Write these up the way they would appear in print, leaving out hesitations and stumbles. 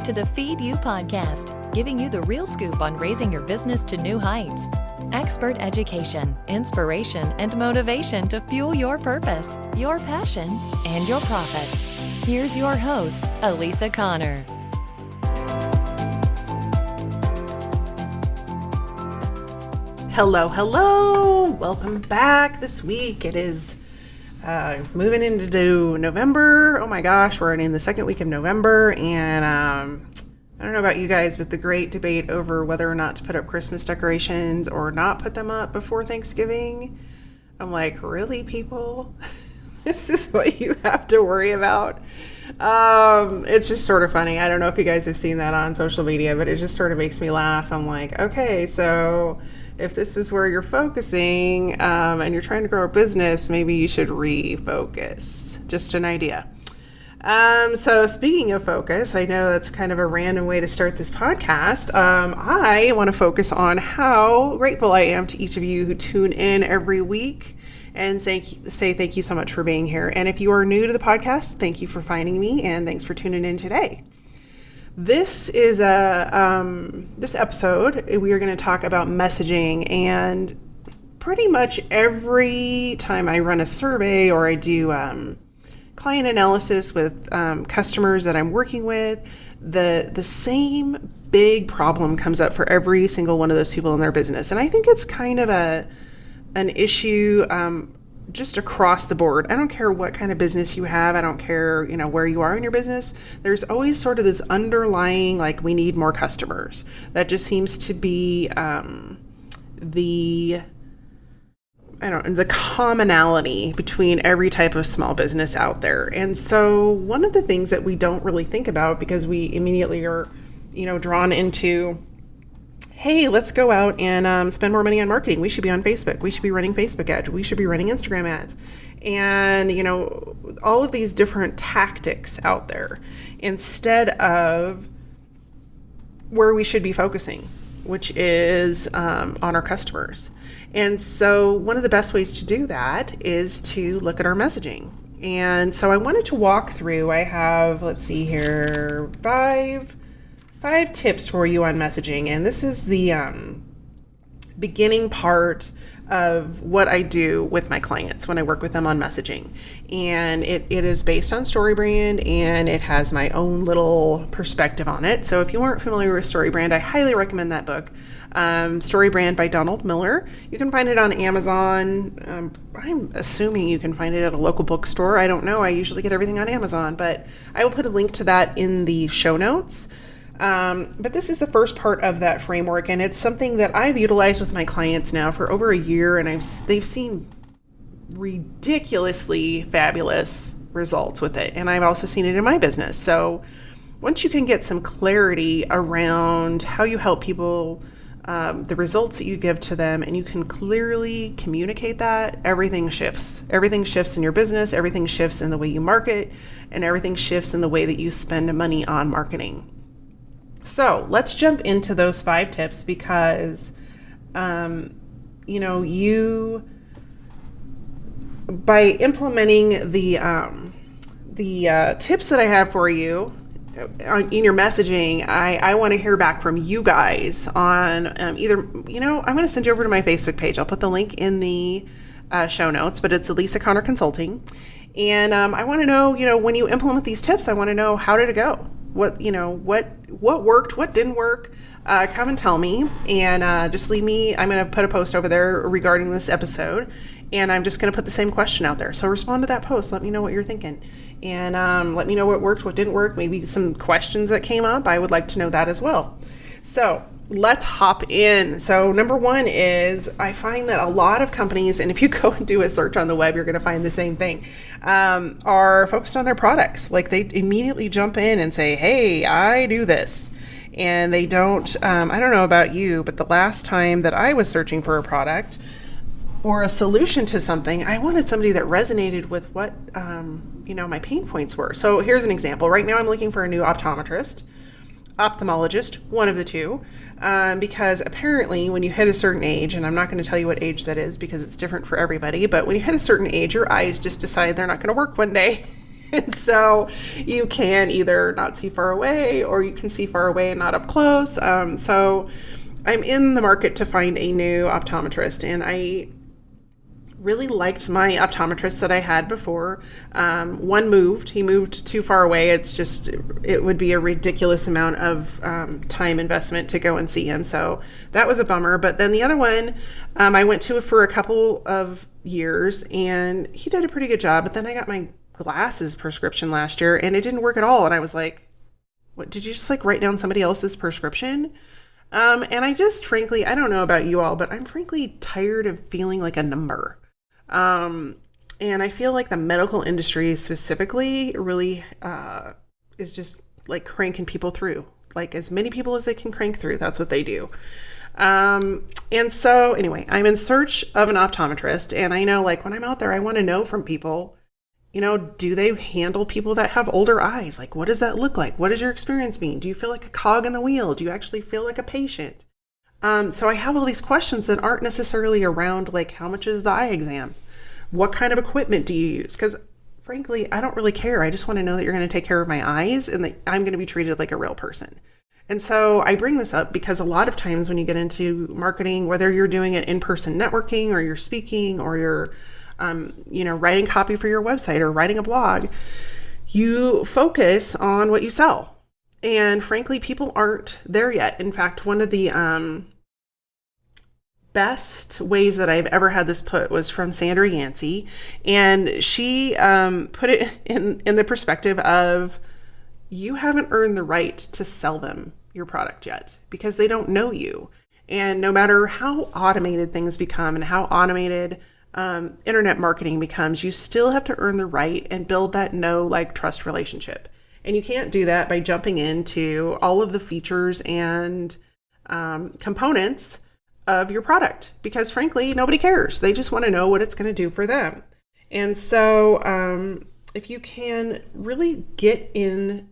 to the Feed You podcast, giving you the real scoop on raising your business to new heights. Expert education, inspiration, and motivation to fuel your purpose, your passion, and your profits. Here's your host, Elisa Connor. Hello. Welcome back this week. It is moving into November. Oh my gosh, we're in the second week of November, and I don't know about you guys, but the great debate over whether or not to put up Christmas decorations or not put them up before Thanksgiving. I'm like, really, people? This is what you have to worry about? It's just sort of funny. I don't know if you guys have seen that on social media, but it just sort of makes me laugh. I'm like, okay, so if this is where you're focusing and you're trying to grow a business, maybe you should refocus. Just an idea. So speaking of focus, I know that's kind of a random way to start this podcast. I want to focus on how grateful I am to each of you who tune in every week and say thank you so much for being here. And if you are new to the podcast, thank you for finding me and thanks for tuning in today. This is this episode, we are going to talk about messaging, and pretty much every time I run a survey or I do client analysis with customers that I'm working with, the same big problem comes up for every single one of those people in their business. And I think it's kind of an issue just across the board. I don't care what kind of business you have. I don't care, where you are in your business. There's always sort of this underlying, like, we need more customers. That just seems to be the commonality between every type of small business out there. And so one of the things that we don't really think about, because we immediately are, drawn into, hey, let's go out and spend more money on marketing. We should be on Facebook. We should be running Facebook ads. We should be running Instagram ads. And, all of these different tactics out there instead of where we should be focusing, which is on our customers. And so one of the best ways to do that is to look at our messaging. And so I wanted to walk through, I have, let's see here, five tips for you on messaging. And this is the beginning part of what I do with my clients when I work with them on messaging. And it is based on StoryBrand, and it has my own little perspective on it. So if you aren't familiar with StoryBrand, I highly recommend that book, StoryBrand by Donald Miller. You can find it on Amazon. I'm assuming you can find it at a local bookstore. I don't know. I usually get everything on Amazon, but I will put a link to that in the show notes. But this is the first part of that framework, and it's something that I've utilized with my clients now for over a year, and they've seen ridiculously fabulous results with it. And I've also seen it in my business. So once you can get some clarity around how you help people, the results that you give to them, and you can clearly communicate that, everything shifts. Everything shifts in your business, everything shifts in the way you market, and everything shifts in the way that you spend money on marketing. So let's jump into those 5 tips because, you, by implementing the tips that I have for you in your messaging, I want to hear back from you guys on either, I'm going to send you over to my Facebook page. I'll put the link in the show notes, but it's Elisa Connor Consulting. And I want to know, when you implement these tips, I want to know, how did it go? What worked, what didn't work, come and tell me, and just leave me. I'm going to put a post over there regarding this episode, and I'm just going to put the same question out there. So respond to that post. Let me know what you're thinking, and let me know what worked, what didn't work, maybe some questions that came up. I would like to know that as well. So let's hop in. So number 1 is, I find that a lot of companies, and if you go and do a search on the web, you're going to find the same thing, are focused on their products. Like, they immediately jump in and say, hey, I do this. And they don't, I don't know about you, but the last time that I was searching for a product or a solution to something, I wanted somebody that resonated with what, my pain points were. So here's an example. Right now I'm looking for a new optometrist, ophthalmologist, one of the two, because apparently when you hit a certain age, and I'm not going to tell you what age that is because it's different for everybody, but when you hit a certain age, your eyes just decide they're not going to work one day. And so you can either not see far away, or you can see far away and not up close. So I'm in the market to find a new optometrist, and I really liked my optometrist that I had before. One moved. He moved too far away. It would be a ridiculous amount of time investment to go and see him. So that was a bummer. But then the other one, I went to for a couple of years, and he did a pretty good job. But then I got my glasses prescription last year, and it didn't work at all. And I was like, what, did you just like write down somebody else's prescription? And I just, frankly, I don't know about you all, but I'm frankly tired of feeling like a number. And I feel like the medical industry specifically really is just like cranking people through, like as many people as they can crank through. That's what they do. And so anyway, I'm in search of an optometrist, and I know like when I'm out there, I want to know from people, you know, do they handle people that have older eyes? Like, what does that look like? What does your experience mean? Do you feel like a cog in the wheel? Do you actually feel like a patient? So I have all these questions that aren't necessarily around like, how much is the eye exam? What kind of equipment do you use? Because frankly, I don't really care. I just want to know that you're going to take care of my eyes and that I'm going to be treated like a real person. And so I bring this up because a lot of times when you get into marketing, whether you're doing it in-person networking or you're speaking or you're, writing copy for your website or writing a blog, you focus on what you sell. And frankly, people aren't there yet. In fact, one of the best ways that I've ever had this put was from Sandra Yancey. And she put it in the perspective of, you haven't earned the right to sell them your product yet because they don't know you. And no matter how automated things become and how automated internet marketing becomes, you still have to earn the right and build that know, like, trust relationship. And you can't do that by jumping into all of the features and components of your product because frankly, nobody cares. They just want to know what it's going to do for them. And so if you can really get in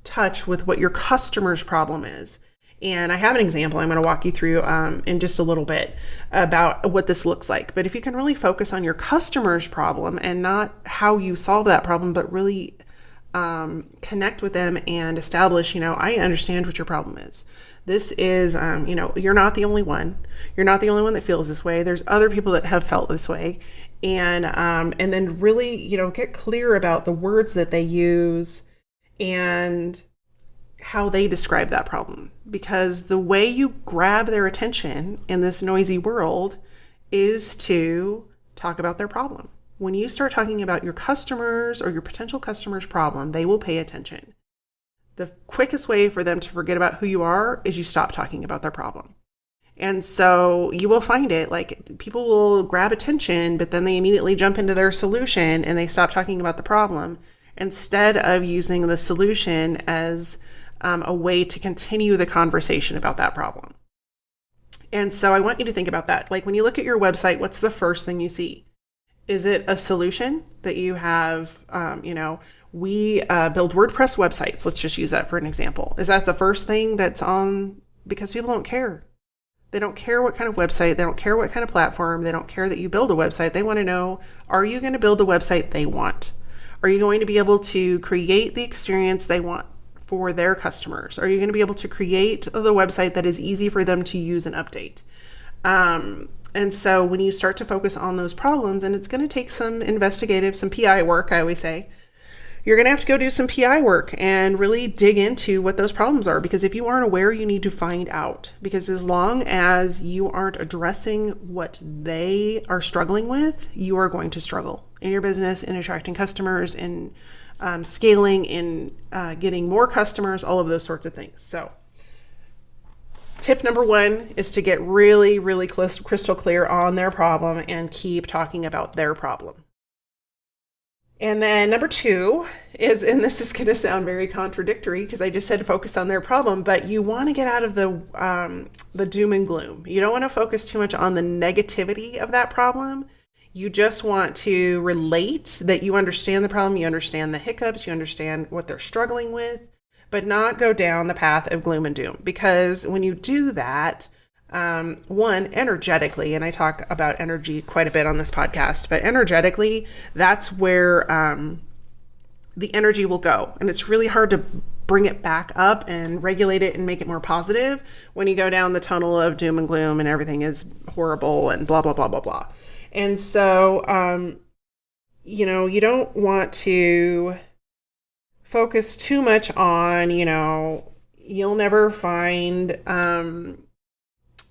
touch with what your customer's problem is, and I have an example I'm going to walk you through in just a little bit about what this looks like. But if you can really focus on your customer's problem and not how you solve that problem, but really connect with them and establish, I understand what your problem is. This is, you're not the only one. You're not the only one that feels this way. There's other people that have felt this way. And then really, get clear about the words that they use and how they describe that problem. Because the way you grab their attention in this noisy world is to talk about their problem. When you start talking about your customers or your potential customers' problem, they will pay attention. The quickest way for them to forget about who you are is you stop talking about their problem. And so you will find it like people will grab attention, but then they immediately jump into their solution and they stop talking about the problem instead of using the solution as a way to continue the conversation about that problem. And so I want you to think about that. Like when you look at your website, what's the first thing you see? Is it a solution that you have, we build WordPress websites. Let's just use that for an example. Is that the first thing that's on? Because people don't care. They don't care what kind of website. They don't care what kind of platform. They don't care that you build a website. They want to know, are you going to build the website they want? Are you going to be able to create the experience they want for their customers? Are you going to be able to create the website that is easy for them to use and update? And so when you start to focus on those problems, and it's going to take some PI work, I always say, you're going to have to go do some PI work and really dig into what those problems are. Because if you aren't aware, you need to find out. Because as long as you aren't addressing what they are struggling with, you are going to struggle in your business, in attracting customers, in scaling, in getting more customers, all of those sorts of things. So tip number one is to get really, really crystal clear on their problem and keep talking about their problem. And then number two is, and this is going to sound very contradictory because I just said to focus on their problem, but you want to get out of the doom and gloom. You don't want to focus too much on the negativity of that problem. You just want to relate that you understand the problem, you understand the hiccups, you understand what they're struggling with, but not go down the path of gloom and doom. Because when you do that, one, energetically, and I talk about energy quite a bit on this podcast, but energetically, that's where the energy will go. And it's really hard to bring it back up and regulate it and make it more positive when you go down the tunnel of doom and gloom and everything is horrible and blah, blah, blah, blah, blah. And so, you don't want to focus too much on, you'll never find,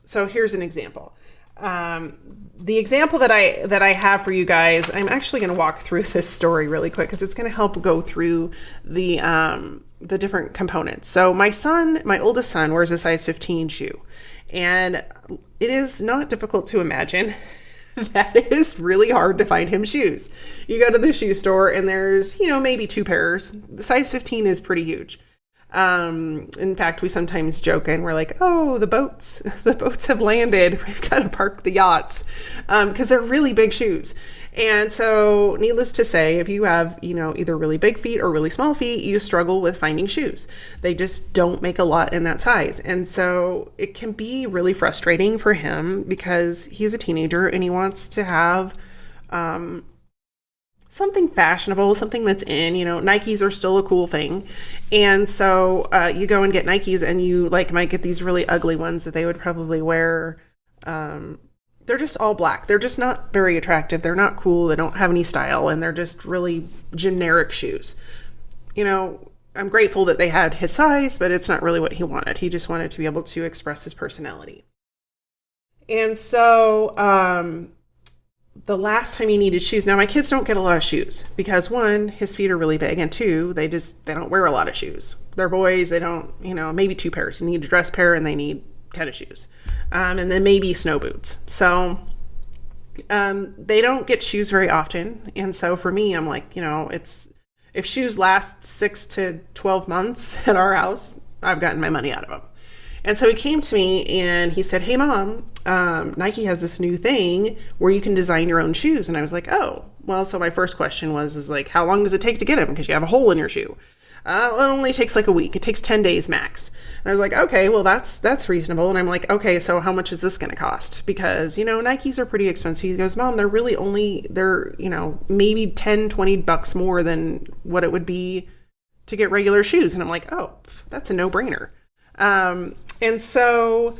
so here's an example. The example that I have for you guys, I'm actually going to walk through this story really quick because it's going to help go through the different components. So my oldest son wears a size 15 shoe, and it is not difficult to imagine that it is really hard to find him shoes. You go to the shoe store and there's, maybe 2 pairs. The size 15 is pretty huge. In fact, we sometimes joke and we're like, oh, the boats have landed. We've got to park the yachts, because they're really big shoes. And so needless to say, if you have, either really big feet or really small feet, you struggle with finding shoes. They just don't make a lot in that size. And so it can be really frustrating for him because he's a teenager and he wants to have, something fashionable, something that's in, Nikes are still a cool thing. And so you go and get Nikes and you might get these really ugly ones that they would probably wear. They're just all black. They're just not very attractive. They're not cool. They don't have any style and they're just really generic shoes. I'm grateful that they had his size, but it's not really what he wanted. He just wanted to be able to express his personality. And so, the last time he needed shoes. Now my kids don't get a lot of shoes because 1, his feet are really big, and 2, they don't wear a lot of shoes. They're boys. They don't, maybe 2 pairs. You need a dress pair and they need tennis shoes. And then maybe snow boots. So, they don't get shoes very often. And so for me, I'm like, if shoes last 6 to 12 months at our house, I've gotten my money out of them. And so he came to me and he said, hey mom, Nike has this new thing where you can design your own shoes. And I was like, oh, well, so my first question is how long does it take to get them? Because you have a hole in your shoe. It only takes a week. It takes 10 days max. And I was like, okay, well, that's reasonable. And I'm like, okay, so how much is this going to cost? Because, Nikes are pretty expensive. He goes, mom, they're maybe 10, 20 bucks more than what it would be to get regular shoes. And I'm like, oh, that's a no-brainer. And so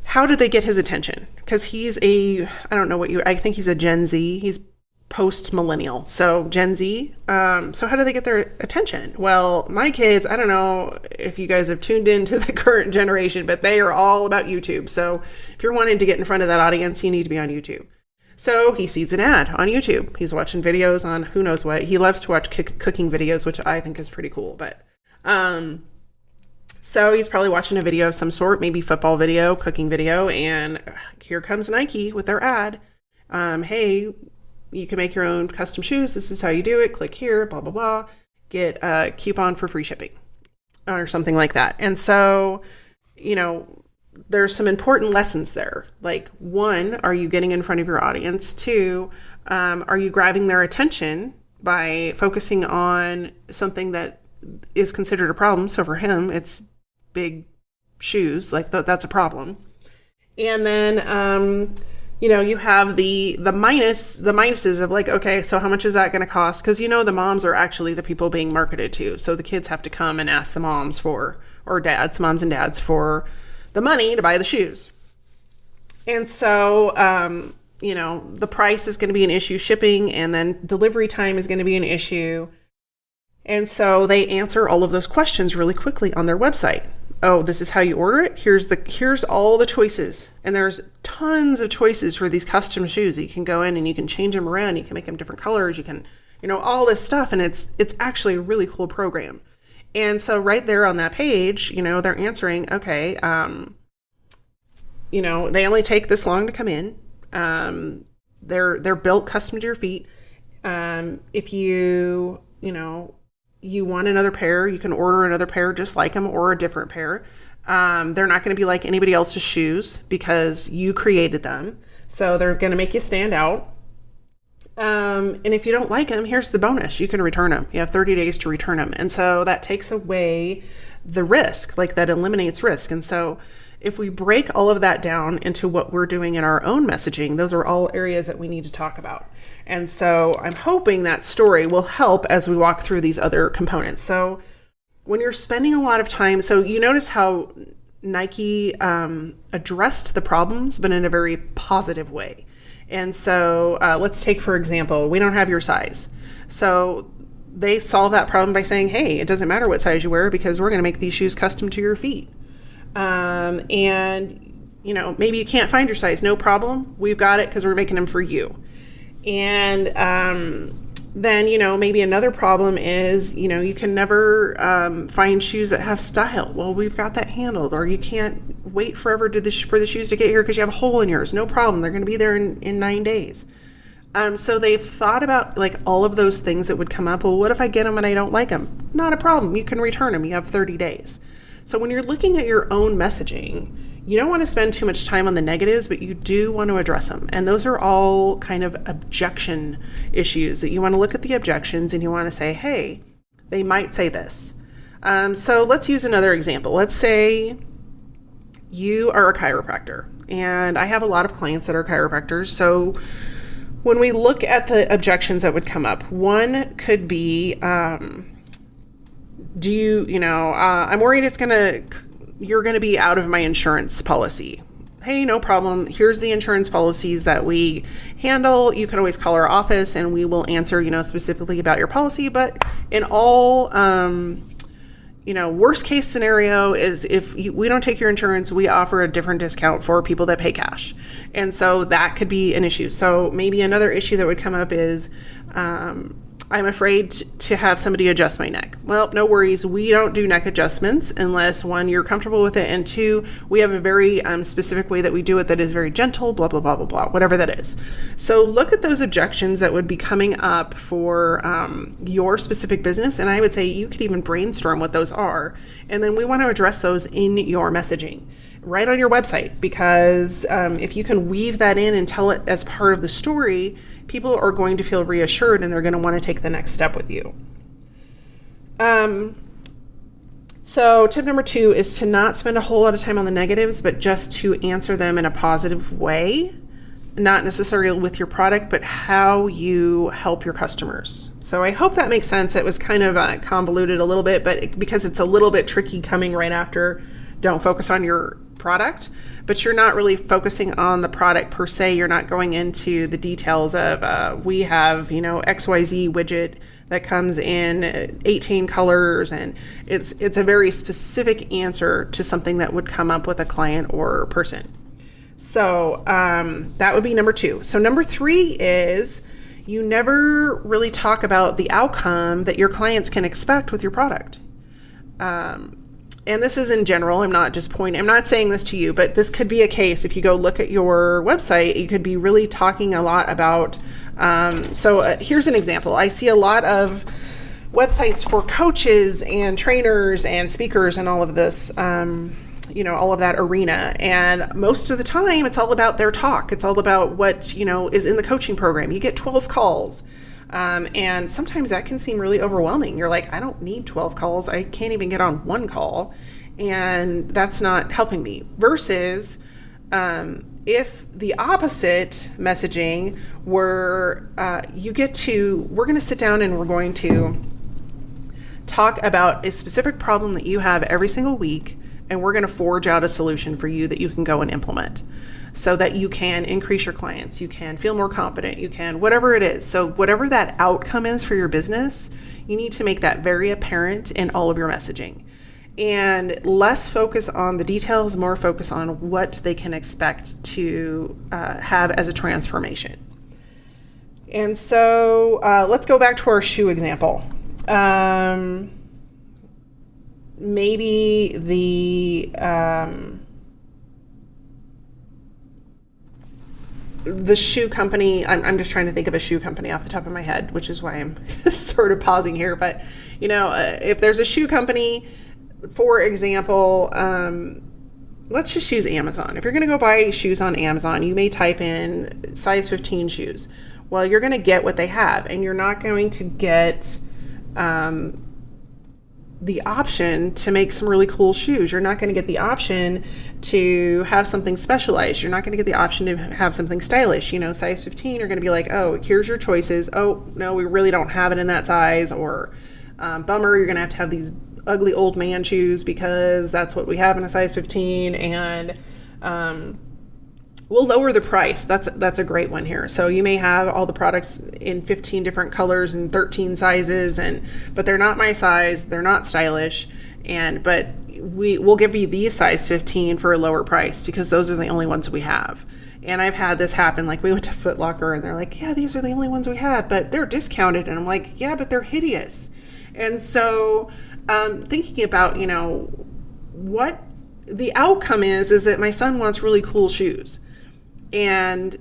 how did they get his attention? Because he's I think he's a Gen Z. He's post-millennial. So Gen Z. So how do they get their attention? Well, my kids, I don't know if you guys have tuned into the current generation, but they are all about YouTube. So if you're wanting to get in front of that audience, you need to be on YouTube. So he sees an ad on YouTube. He's watching videos on who knows what. He loves to watch cooking videos, which I think is pretty cool. But, so he's probably watching a video of some sort, maybe football video, cooking video, and here comes Nike with their ad. Hey, you can make your own custom shoes. This is how you do it. Click here, blah, blah, blah. Get a coupon for free shipping or something like that. And so, there's some important lessons there. 1, are you getting in front of your audience? 2, are you grabbing their attention by focusing on something that is considered a problem? So for him, it's big shoes. That's a problem. And then, you have the minuses of okay, so how much is that going to cost? Because, the moms are actually the people being marketed to. So the kids have to come and ask the moms moms and dads for the money to buy the shoes. And so, the price is going to be an issue, shipping, and then delivery time is going to be an issue. And so they answer all of those questions really quickly on their website. Oh, this is how you order it. Here's all the choices. And there's tons of choices for these custom shoes. You can go in and you can change them around. You can make them different colors. You can, all this stuff. And it's actually a really cool program. And so right there on that page, they're answering, okay, they only take this long to come in. They're built custom to your feet. If you want another pair, you can order another pair just like them or a different pair. They're not going to be like anybody else's shoes because you created them. So they're going to make you stand out. And if you don't like them, here's the bonus. You can return them. You have 30 days to return them. And so that takes away the risk, that eliminates risk. And so if we break all of that down into what we're doing in our own messaging, those are all areas that we need to talk about. And so I'm hoping that story will help as we walk through these other components. So when you're spending a lot of time, so you notice how Nike addressed the problems, but in a very positive way. And so let's take, for example, we don't have your size. So they solve that problem by saying, hey, it doesn't matter what size you wear because we're going to make these shoes custom to your feet. And, maybe you can't find your size. No problem. We've got it because we're making them for you. And then, maybe another problem is, you can never find shoes that have style. Well, we've got that handled. Or you can't wait forever for the shoes to get here because you have a hole in yours. No problem. They're going to be there in 9 days. So they've thought about like all of those things that would come up. Well, what if I get them and I don't like them? Not a problem. You can return them. You have 30 days. So when you're looking at your own messaging, you don't want to spend too much time on the negatives, but you do want to address them. And those are all kind of objection issues that you want to look at the objections and you want to say, hey, they might say this. So let's use another example. Let's say you are a chiropractor, and I have a lot of clients that are chiropractors. So when we look at the objections that would come up, one could be, I'm worried you're going to be out of my insurance policy. Hey, no problem. Here's the insurance policies that we handle. You can always call our office and we will answer, specifically about your policy. But in all, worst case scenario is if we don't take your insurance, we offer a different discount for people that pay cash. And so that could be an issue. So maybe another issue that would come up is, I'm afraid to have somebody adjust my neck. Well, no worries. We don't do neck adjustments unless, one, you're comfortable with it, and two, we have a very specific way that we do it that is very gentle, blah, blah, blah, blah, blah, whatever that is. So look at those objections that would be coming up for your specific business, and I would say you could even brainstorm what those are, and then we want to address those in your messaging right on your website, because if you can weave that in and tell it as part of the story, people are going to feel reassured and they're going to want to take the next step with you. So tip number 2 is to not spend a whole lot of time on the negatives, but just to answer them in a positive way, not necessarily with your product, but how you help your customers. So I hope that makes sense. It was kind of convoluted a little bit, but because it's a little bit tricky coming right after, don't focus on your product, but you're not really focusing on the product per se. You're not going into the details of, we have, XYZ widget that comes in 18 colors. And it's a very specific answer to something that would come up with a client or person. So that would be number 2. So number 3 is you never really talk about the outcome that your clients can expect with your product. And this is in general. I'm not saying this to you, but this could be a case. If you go look at your website, you could be really talking a lot about, here's an example. I see a lot of websites for coaches and trainers and speakers and all of this, all of that arena. And most of the time it's all about their talk. It's all about what, is in the coaching program. You get 12 calls. And sometimes that can seem really overwhelming. You're like, I don't need 12 calls. I can't even get on one call. And that's not helping me. Versus if the opposite messaging were, we're going to sit down and we're going to talk about a specific problem that you have every single week. And we're going to forge out a solution for you that you can go and implement, so that you can increase your clients, you can feel more confident, you can, whatever it is. So whatever that outcome is for your business, you need to make that very apparent in all of your messaging. And less focus on the details, more focus on what they can expect to have as a transformation. And so let's go back to our shoe example. Maybe the shoe company, I'm just trying to think of a shoe company off the top of my head, which is why I'm sort of pausing here. But, if there's a shoe company, for example, let's just use Amazon. If you're going to go buy shoes on Amazon, you may type in size 15 shoes. Well, you're going to get what they have, and you're not going to get the option to make some really cool shoes. You're not going to get the option to have something specialized. You're not going to get the option to have something stylish. Size 15, you're going to be like, oh, here's your choices. Oh, no, we really don't have it in that size. Or bummer, you're going to have these ugly old man shoes because that's what we have in a size 15. And we'll lower the price. That's a great one here. So you may have all the products in 15 different colors and 13 sizes, but they're not my size. They're not stylish. But we'll give you these size 15 for a lower price because those are the only ones we have. And I've had this happen. Like we went to Foot Locker and they're like, yeah, these are the only ones we had, but they're discounted. And I'm like, yeah, but they're hideous. And so thinking about, what the outcome is that my son wants really cool shoes. And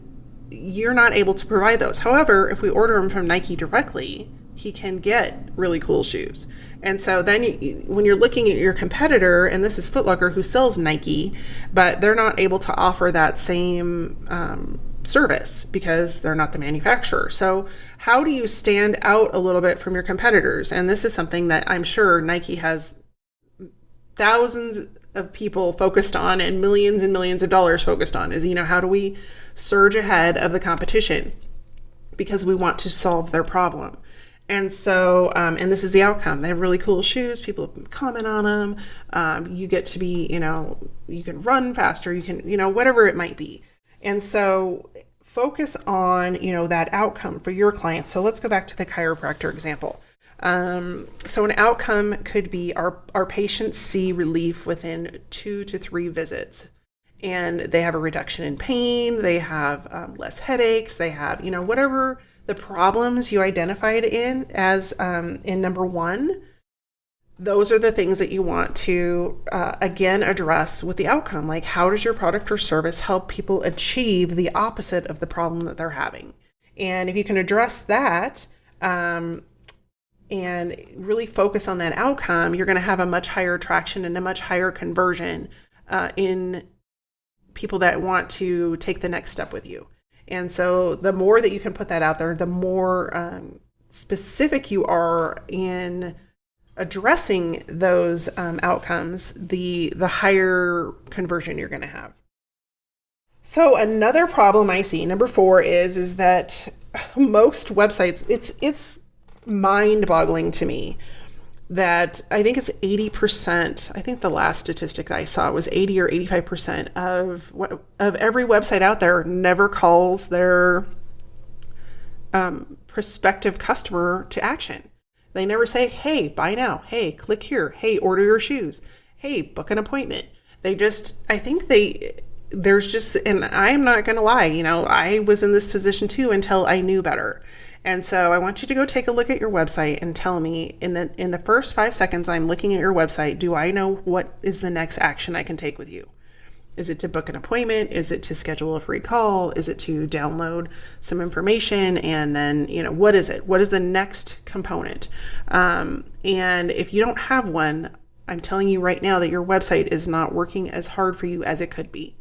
you're not able to provide those. However, if we order them from Nike directly, he can get really cool shoes. And so then when you're looking at your competitor, and this is Foot Locker who sells Nike, but they're not able to offer that same service because they're not the manufacturer. So how do you stand out a little bit from your competitors? And this is something that I'm sure Nike has thousands of people focused on and millions of dollars focused on is, how do we surge ahead of the competition because we want to solve their problem. And so, and this is the outcome. They have really cool shoes. People comment on them. You get to be, you can run faster. You can, whatever it might be. And so focus on, that outcome for your clients. So let's go back to the chiropractor example. So an outcome could be our patients see relief within 2 to 3 visits, and they have a reduction in pain. They have less headaches. They have, whatever the problems you identified in as in number 1. Those are the things that you want to, again, address with the outcome. Like, how does your product or service help people achieve the opposite of the problem that they're having? And if you can address that, and really focus on that outcome, you're going to have a much higher traction and a much higher conversion in people that want to take the next step with you. And so the more that you can put that out there, the more specific you are in addressing those outcomes, the higher conversion you're going to have. So another problem I see, number 4, is that most websites, it's mind-boggling to me that I think it's 80%. I think the last statistic I saw was 80 or 85% of every website out there never calls their prospective customer to action. They never say, hey, buy now. Hey, click here. Hey, order your shoes. Hey, book an appointment. There's just, and I'm not going to lie, I was in this position too until I knew better. And so I want you to go take a look at your website and tell me in the first 5 seconds I'm looking at your website, do I know what is the next action I can take with you? Is it to book an appointment? Is it to schedule a free call? Is it to download some information? And then, what is it? What is the next component? And if you don't have one, I'm telling you right now that your website is not working as hard for you as it could be.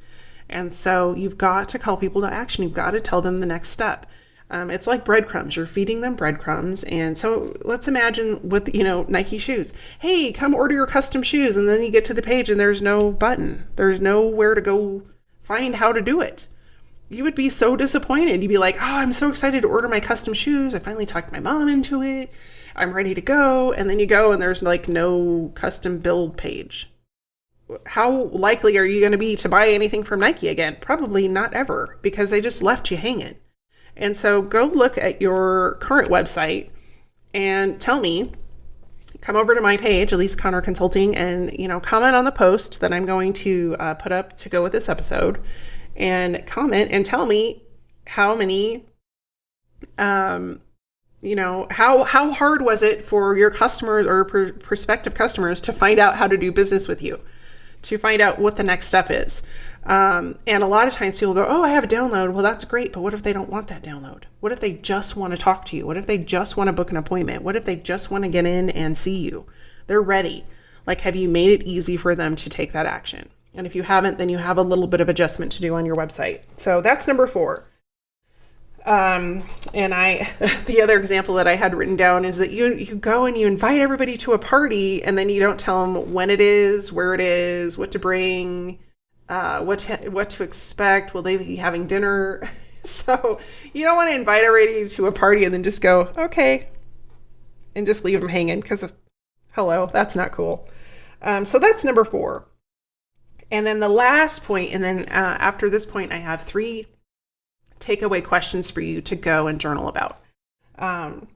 And so you've got to call people to action. You've got to tell them the next step. It's like breadcrumbs. You're feeding them breadcrumbs. And so let's imagine with, Nike shoes. Hey, come order your custom shoes. And then you get to the page and there's no button. There's nowhere to go find how to do it. You would be so disappointed. You'd be like, oh, I'm so excited to order my custom shoes. I finally talked my mom into it. I'm ready to go. And then you go and there's like no custom build page. How likely are you going to be to buy anything from Nike again? Probably not ever, because they just left you hanging. And so go look at your current website and tell me, come over to my page, Elise Connor Consulting, and, comment on the post that I'm going to put up to go with this episode, and comment and tell me how many, how hard was it for your customers or prospective customers to find out how to do business with you, to find out what the next step is. And a lot of times people go, oh, I have a download. Well, that's great. But what if they don't want that download? What if they just want to talk to you? What if they just want to book an appointment? What if they just want to get in and see you? They're ready. Like, have you made it easy for them to take that action? And if you haven't, then you have a little bit of adjustment to do on your website. So that's number 4. And the other example that I had written down is that you go and you invite everybody to a party, and then you don't tell them when it is, where it is, what to bring, what to expect. Will they be having dinner? So you don't want to invite everybody to a party and then just go, okay, and just leave them hanging, because hello, that's not cool. So that's number 4. And then the last point, and then after this point, I have 3 takeaway questions for you to go and journal about. And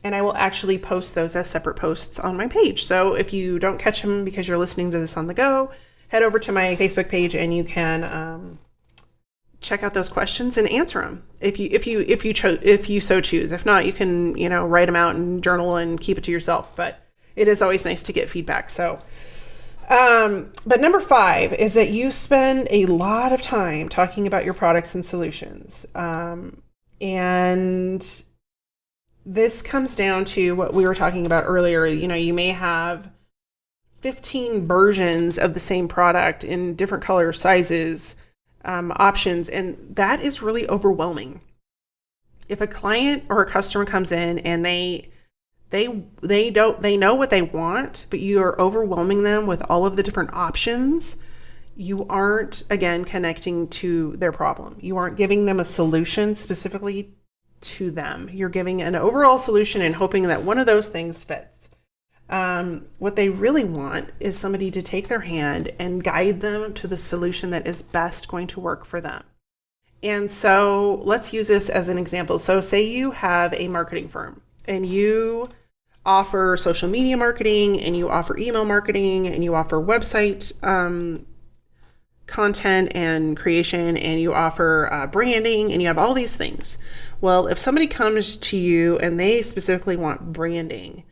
I will actually post those as separate posts on my page. So if you don't catch them because you're listening to this on the go, head over to my Facebook page and you can check out those questions and answer them if you so choose. If not, you can, write them out and journal and keep it to yourself. But it is always nice to get feedback. So but number 5 is that you spend a lot of time talking about your products and solutions. And this comes down to what we were talking about earlier. You may have 15 versions of the same product in different colors, sizes, options, and that is really overwhelming. If a client or a customer comes in and they know what they want, but you are overwhelming them with all of the different options, you aren't, again, connecting to their problem. You aren't giving them a solution specifically to them. You're giving an overall solution and hoping that one of those things fits. What they really want is somebody to take their hand and guide them to the solution that is best going to work for them. And so let's use this as an example. So say you have a marketing firm and you offer social media marketing, and you offer email marketing, and you offer website content and creation, and you offer branding, and you have all these things. Well, if somebody comes to you and they specifically want branding,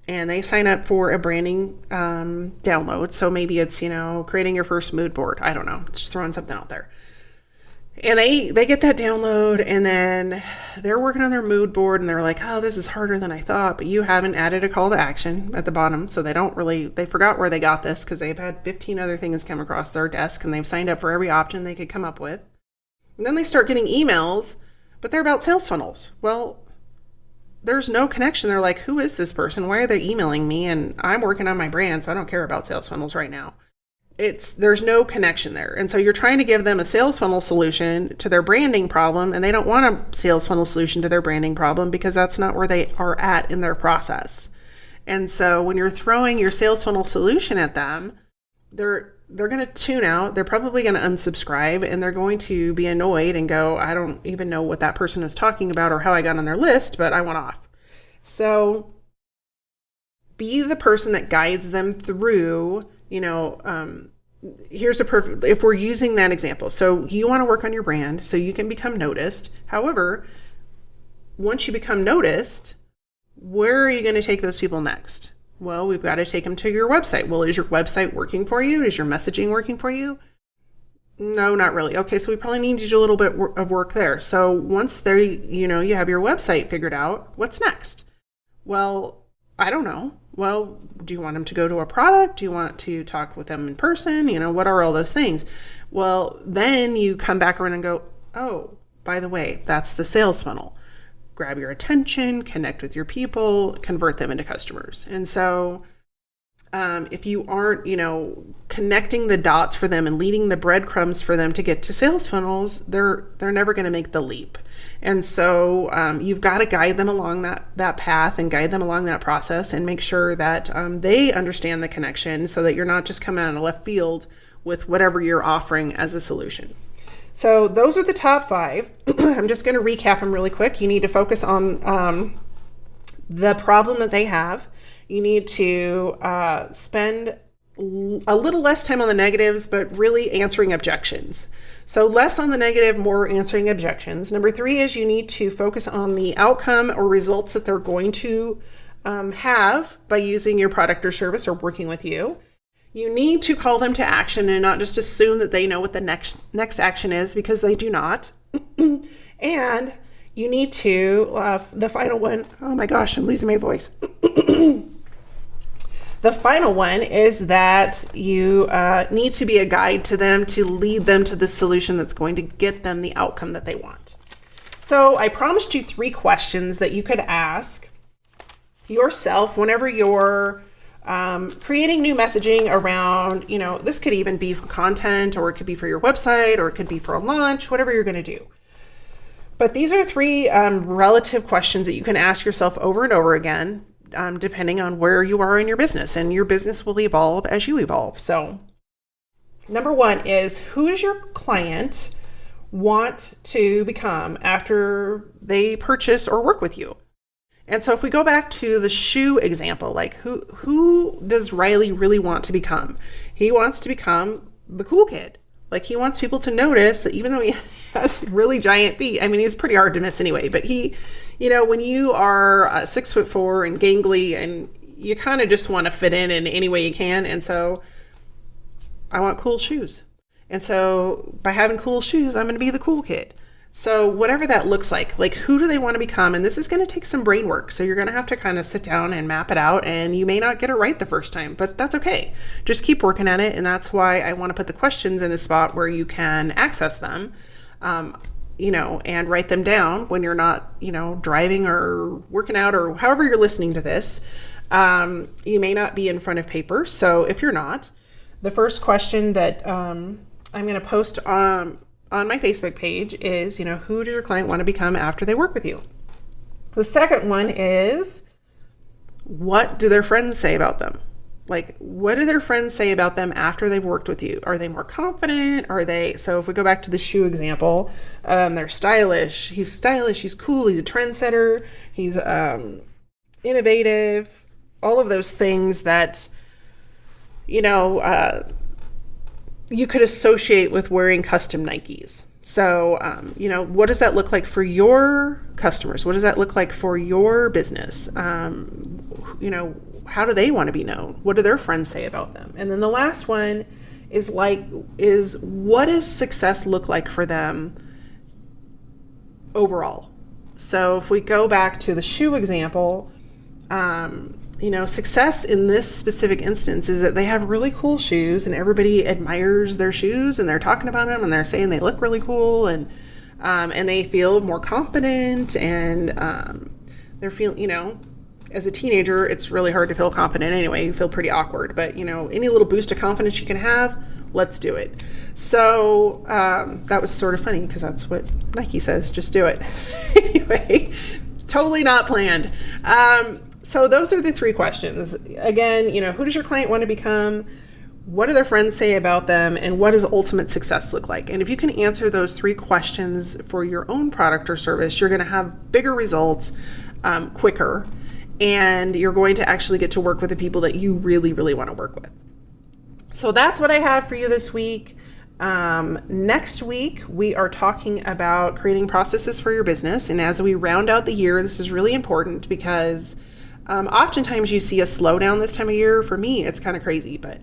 and they sign up for a branding download, so maybe it's, creating your first mood board. I don't know, just throwing something out there. And they get that download, and then they're working on their mood board, and they're like, oh, this is harder than I thought, but you haven't added a call to action at the bottom. So they forgot where they got this, because they've had 15 other things come across their desk, and they've signed up for every option they could come up with. And then they start getting emails, but they're about sales funnels. Well, there's no connection. They're like, who is this person? Why are they emailing me? And I'm working on my brand, so I don't care about sales funnels right now. There's no connection there. And so you're trying to give them a sales funnel solution to their branding problem, and they don't want a sales funnel solution to their branding problem because that's not where they are at in their process. And so when you're throwing your sales funnel solution at them, they're going to tune out. They're probably going to unsubscribe, and they're going to be annoyed and go, I don't even know what that person was talking about or how I got on their list, but I went off. So be the person that guides them through, here's a perfect, if we're using that example. So you want to work on your brand so you can become noticed. However, once you become noticed, where are you going to take those people next? Well, we've got to take them to your website. Well, is your website working for you? Is your messaging working for you? No, not really. Okay, so we probably need to do a little bit of work there. So once you have your website figured out, what's next? Well, I don't know. Well, do you want them to go to a product? Do you want to talk with them in person? What are all those things? Well, then you come back around and go, oh, by the way, that's the sales funnel. Grab your attention, connect with your people, convert them into customers. And so if you aren't, connecting the dots for them and leading the breadcrumbs for them to get to sales funnels, they're never going to make the leap. And so you've got to guide them along that path and guide them along that process and make sure that they understand the connection so that you're not just coming out of left field with whatever you're offering as a solution. So those are the top 5. I'm just going to recap them really quick. You need to focus on the problem that they have. You need to spend a little less time on the negatives, but really answering objections. So less on the negative, more answering objections. Number 3 is you need to focus on the outcome or results that they're going to have by using your product or service or working with you. You need to call them to action and not just assume that they know what the next action is, because they do not. And you need to, the final one, oh my gosh, I'm losing my voice. The final one is that you need to be a guide to them to lead them to the solution that's going to get them the outcome that they want. So I promised you 3 questions that you could ask yourself whenever you're creating new messaging around, this could even be for content, or it could be for your website, or it could be for a launch, whatever you're going to do. But these are 3 relative questions that you can ask yourself over and over again, depending on where you are in your business, and your business will evolve as you evolve. So number 1 is, who does your client want to become after they purchase or work with you? And so if we go back to the shoe example, like who does Riley really want to become? He wants to become the cool kid. Like, he wants people to notice that even though he has really giant feet, I mean, he's pretty hard to miss anyway, but he, when you are 6'4" and gangly, and you kind of just want to fit in any way you can. And so I want cool shoes. And so by having cool shoes, I'm going to be the cool kid. So whatever that looks like who do they want to become? And this is going to take some brain work. So you're going to have to kind of sit down and map it out, and you may not get it right the first time, but that's okay. Just keep working at it. And that's why I want to put the questions in a spot where you can access them, and write them down when you're not, driving or working out or however you're listening to this. You may not be in front of paper. So if you're not, the first question that I'm going to post on my Facebook page is, who does your client want to become after they work with you? The second one is, what do their friends say about them? Like, what do their friends say about them after they've worked with you? Are they more confident? So if we go back to the shoe example, they're stylish. He's stylish. He's cool. He's a trendsetter. He's innovative. All of those things that, you could associate with wearing custom Nikes. So, what does that look like for your customers? What does that look like for your business? How do they want to be known? What do their friends say about them? And then the last one is what does success look like for them overall? So if we go back to the shoe example, success in this specific instance is that they have really cool shoes, and everybody admires their shoes, and they're talking about them, and they're saying they look really cool, and they feel more confident, and they're feeling, as a teenager, it's really hard to feel confident anyway. You feel pretty awkward, but any little boost of confidence you can have, let's do it. So that was sort of funny because that's what Nike says, just do it. Anyway, totally not planned. So those are the 3 questions. Again, who does your client want to become? What do their friends say about them? And what does ultimate success look like? And if you can answer those 3 questions for your own product or service, you're going to have bigger results quicker. And you're going to actually get to work with the people that you really, really want to work with. So that's what I have for you this week. Next week, we are talking about creating processes for your business. And as we round out the year, this is really important because oftentimes you see a slowdown this time of year. For me, it's kind of crazy, but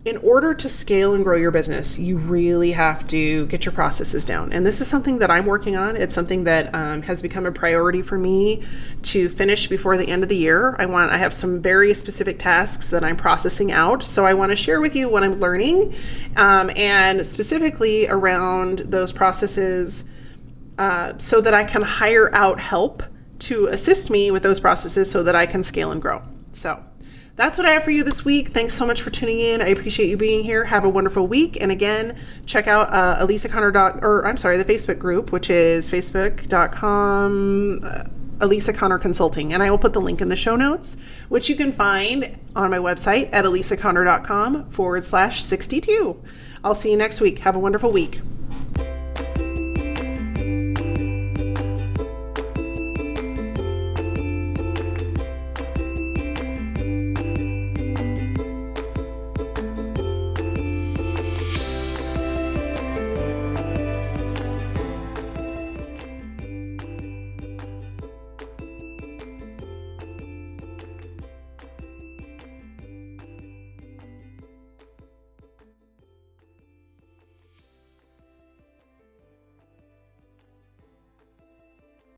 in order to scale and grow your business, you really have to get your processes down. And this is something that I'm working on. It's something that has become a priority for me to finish before the end of the year. I have some very specific tasks that I'm processing out. So I want to share with you what I'm learning, and specifically around those processes, so that I can hire out help to assist me with those processes so that I can scale and grow. So that's what I have for you this week. Thanks so much for tuning in. I appreciate you being here. Have a wonderful week. And again, check out the Facebook group, which is facebook.com Elisa Connor Consulting. And I will put the link in the show notes, which you can find on my website at elisaconnor.com/62. I'll see you next week. Have a wonderful week.